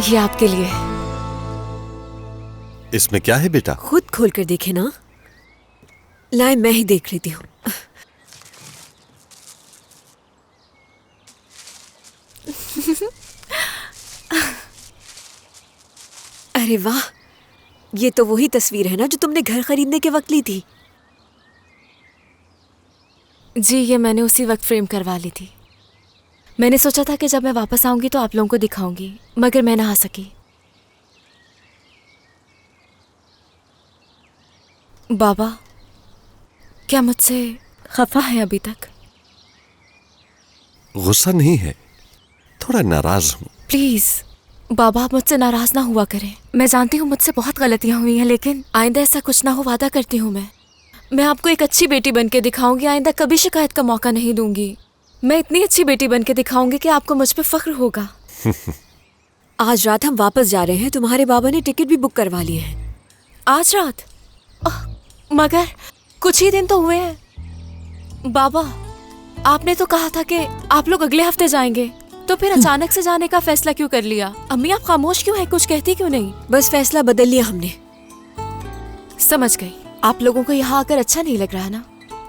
ये आपके लिए। इसमें क्या है बेटा? खुद खोल कर देखे ना। लाए, मैं ही देख लेती हूँ। अरे वाह, ये तो वही तस्वीर है ना जो तुमने घर खरीदने के वक्त ली थी। जी, ये मैंने उसी वक्त फ्रेम करवा ली थी। मैंने सोचा था कि जब मैं वापस आऊंगी तो आप लोगों को दिखाऊंगी, मगर मैं ना आ सकी। बाबा, क्या मुझसे खफा है अभी तक? गुस्सा नहीं है, थोड़ा नाराज हूँ। प्लीज बाबा, आप मुझसे नाराज ना हुआ करें। मैं जानती हूँ मुझसे बहुत गलतियाँ हुई हैं, लेकिन आइंदा ऐसा कुछ ना हो, वादा करती हूँ। मैं आपको एक अच्छी बेटी बन के दिखाऊंगी। आइंदा कभी शिकायत का मौका नहीं दूंगी। मैं इतनी अच्छी बेटी बन के दिखाऊंगी कि आपको मुझ पे फख्र होगा। आज रात हम वापस जा रहे हैं। तुम्हारे बाबा ने टिकट भी बुक करवा लिए हैं। आज रात? मगर कुछ ही दिन तो हुए हैं। बाबा, आपने तो कहा था कि आप लोग अगले हफ्ते जाएंगे, तो फिर अचानक से जाने का फैसला क्यों कर लिया? अम्मी, आप खामोश क्यों हैं? कुछ कहती क्यों नहीं? बस फैसला बदल लिया हमने। समझ गई। आप लोगों को यहाँ आकर अच्छा नहीं लग रहा ना?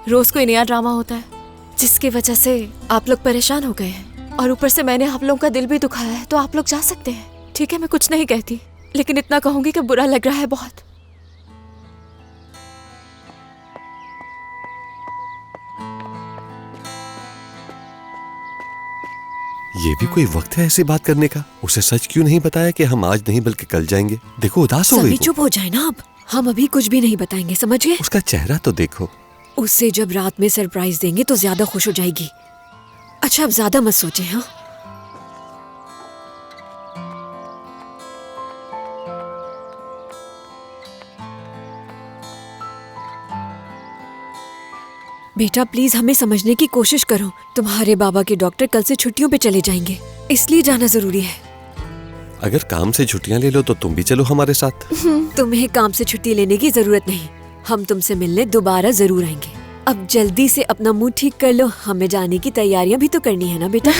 रोज कोई नया ड्रामा होता है जिसकी वजह से आप लोग परेशान हो गए हैं, और ऊपर से मैंने आप लोगों का दिल भी दुखाया है। तो आप लोग जा सकते हैं, ठीक है? मैं कुछ नहीं कहती, लेकिन इतना कहूंगी कि बुरा लग रहा है बहुत। ये भी कोई वक्त है ऐसी बात करने का? उसे सच क्यों नहीं बताया कि हम आज नहीं बल्कि कल जाएंगे? देखो उदास हो गई। चुप हो जाए ना अब। हम अभी कुछ भी नहीं बताएंगे, समझ गए? उसका चेहरा तो देखो। उससे जब रात में सरप्राइज देंगे तो ज्यादा खुश हो जाएगी। अच्छा, अब ज्यादा मत सोचे। हाँ, बेटा प्लीज हमें समझने की कोशिश करो। तुम्हारे बाबा के डॉक्टर कल से छुट्टियों पे चले जाएंगे, इसलिए जाना जरूरी है। अगर काम से छुट्टियां ले लो तो तुम भी चलो हमारे साथ। तुम्हें काम से छुट्टी लेने की जरूरत नहीं। हम तुमसे मिलने दोबारा जरूर आएंगे। अब जल्दी से अपना मुंह ठीक कर लो, हमें जाने की तैयारियां भी तो करनी है ना बेटा।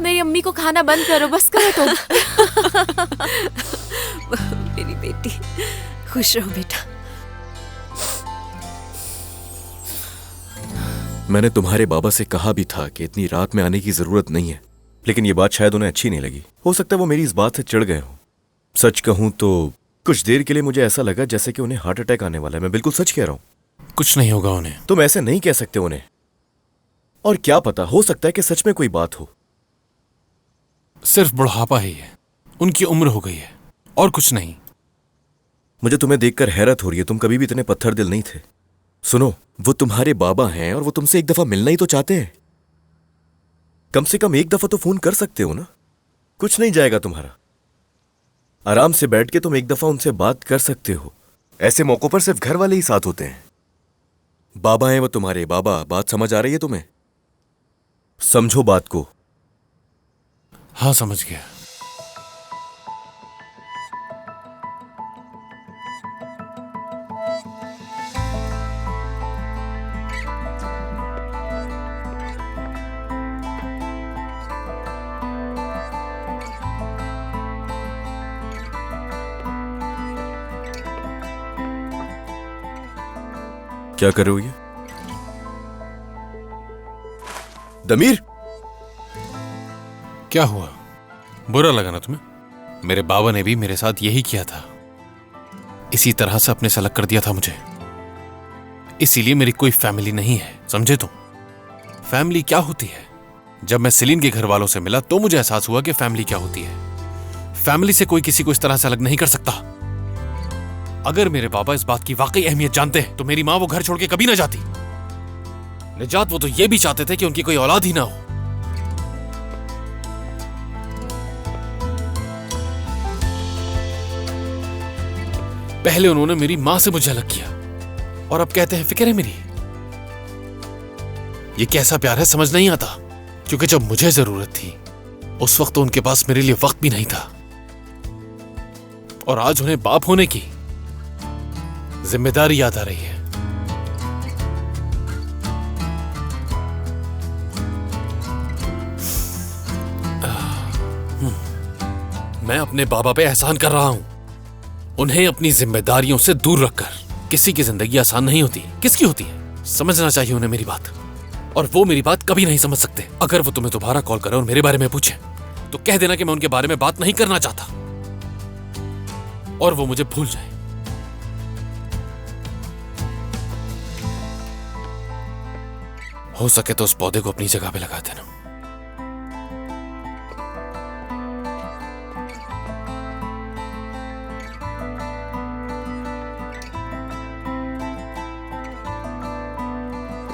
मेरी अम्मी को खाना बंद करो, बस करो तुम। मेरी बेटी, खुश रहो बेटा। मैंने तुम्हारे बाबा से कहा भी था कि इतनी रात में आने की जरूरत नहीं है, लेकिन ये बात शायद उन्हें अच्छी नहीं लगी। हो सकता है वो मेरी इस बात से चिढ़ गए हो। सच कहूं तो कुछ देर के लिए मुझे ऐसा लगा जैसे कि उन्हें हार्ट अटैक आने वाला है। मैं बिल्कुल सच कह रहा हूं। कुछ नहीं होगा उन्हें। तुम ऐसे नहीं कह सकते उन्हें। और क्या पता, हो सकता है कि सच में कोई बात हो। सिर्फ बुढ़ापा ही है, उनकी उम्र हो गई है, और कुछ नहीं। मुझे तुम्हें देखकर हैरत हो रही है। तुम कभी भी इतने पत्थर दिल नहीं थे। सुनो, वो तुम्हारे बाबा हैं और वो तुमसे एक दफा मिलना ही तो चाहते हैं। कम से कम एक दफा तो फोन कर सकते हो ना। कुछ नहीं जाएगा तुम्हारा। आराम से बैठ के तुम एक दफा उनसे बात कर सकते हो। ऐसे मौकों पर सिर्फ घर वाले ही साथ होते हैं। बाबा हैं वो तुम्हारे बाबा। बात समझ आ रही है तुम्हें? समझो बात को। हाँ, समझ गया। क्या कर रहे हो ये? दमीर, क्या हुआ? बुरा लगा ना तुम्हें? मेरे बाबा ने भी मेरे साथ यही किया था। इसी तरह से अपने से अलग कर दिया था मुझे। इसीलिए मेरी कोई फैमिली नहीं है, समझे तुम? फैमिली क्या होती है? जब मैं सेलिन के घर वालों से मिला तो मुझे एहसास हुआ कि फैमिली क्या होती है। फैमिली से कोई किसी को इस तरह से अलग नहीं कर सकता। अगर मेरे बाबा इस बात की वाकई अहमियत जानते तो मेरी मां वो घर छोड़ के कभी ना जाती। निजात वो तो ये भी चाहते थे कि उनकी कोई औलाद ही ना हो। पहले उन्होंने मेरी मां से मुझे अलग किया, और अब कहते हैं फिक्र है मेरी। ये कैसा प्यार है समझ नहीं आता, क्योंकि जब मुझे जरूरत थी उस वक्त तो उनके पास मेरे लिए वक्त भी नहीं था, और आज उन्हें बाप होने की जिम्मेदारी याद आ रही है। मैं अपने बाबा पे एहसान कर रहा हूं। उन्हें अपनी जिम्मेदारियों से दूर रखकर किसी की जिंदगी आसान नहीं होती। किसकी होती है? समझना चाहिए उन्हें मेरी बात, और वो मेरी बात कभी नहीं समझ सकते। अगर वो तुम्हें दोबारा कॉल करे और मेरे बारे में पूछे तो कह देना कि मैं उनके बारे में बात नहीं करना चाहता और वो मुझे भूल जाए। हो सके तो उस पौधे को अपनी जगह पे लगा देना।